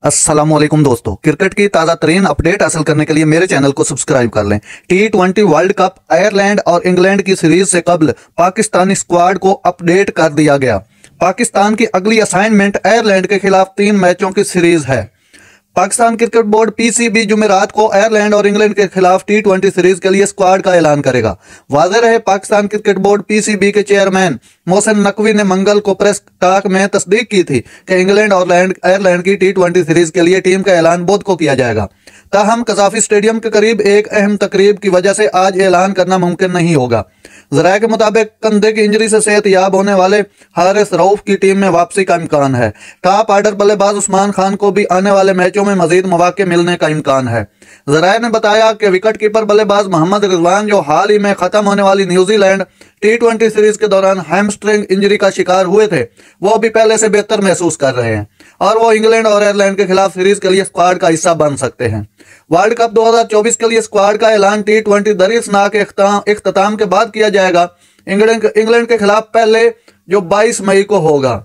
अस्सलामुअलैकुम दोस्तों, क्रिकेट की ताज़ा तरीन अपडेट हासिल करने के लिए मेरे चैनल को सब्सक्राइब कर लें। T20 वर्ल्ड कप आयरलैंड और इंग्लैंड की सीरीज से कबल पाकिस्तानी स्क्वाड को अपडेट कर दिया गया। पाकिस्तान की अगली असाइनमेंट आयरलैंड के खिलाफ 3 मैचों की सीरीज है। पाकिस्तान क्रिकेट बोर्ड पीसीबी जुमेरात को आयरलैंड और इंग्लैंड के खिलाफ T20 सीरीज के लिए स्क्वाड का ऐलान करेगा। वाज़ेह रहे, पाकिस्तान क्रिकेट बोर्ड पीसीबी के चेयरमैन मोहसिन नकवी ने मंगल को प्रेस टॉक में तस्दीक की थी कि इंग्लैंड और आयरलैंड की T20 सीरीज के लिए टीम का ऐलान बुध को किया जाएगा। ताहम कज़ाफी स्टेडियम के करीब एक अहम तकरीब की वजह से आज ऐलान करना मुमकिन नहीं होगा। ज़राए के मुताबिक कंधे की इंजरी से सेहतयाब होने वाले हारिस रऊफ की टीम में वापसी का इम्कान है। टॉप ऑर्डर बल्लेबाज उस्मान खान को भी आने वाले मैचों में मजीद मौके मिलने का इम्कान है। ज़राए ने बताया कि विकेट कीपर बल्लेबाज मोहम्मद रिजवान, जो हाल ही में खत्म होने वाली न्यूजीलैंड T20 सीरीज के दौरान हैमस्ट्रिंग इंजरी का शिकार हुए थे, वो अभी पहले से बेहतर महसूस कर रहे हैं और वो इंग्लैंड और आयरलैंड के खिलाफ सीरीज के लिए स्क्वाड का हिस्सा बन सकते हैं। वर्ल्ड कप 2024 के लिए स्क्वाड का ऐलान T20 दरिसनाक इख्तिताम के बाद किया जाएगा। इंग्लैंड के खिलाफ पहले जो 22 मई को होगा।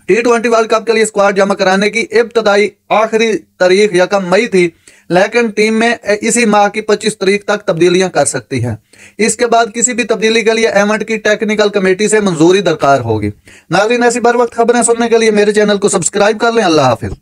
T20 वर्ल्ड कप के लिए स्क्वाड जमा कराने की इब्तदाई आखिरी तारीख 1 मई थी, लेकिन टीम में इसी माह की 25 तारीख तक तब्दीलियां कर सकती हैं। इसके बाद किसी भी तब्दीली के लिए एमएट की टेक्निकल कमेटी से मंजूरी दरकार होगी। नाज़रीन, ऐसी बर वक्त खबरें सुनने के लिए मेरे चैनल को सब्सक्राइब कर लें। अल्लाह हाफिज।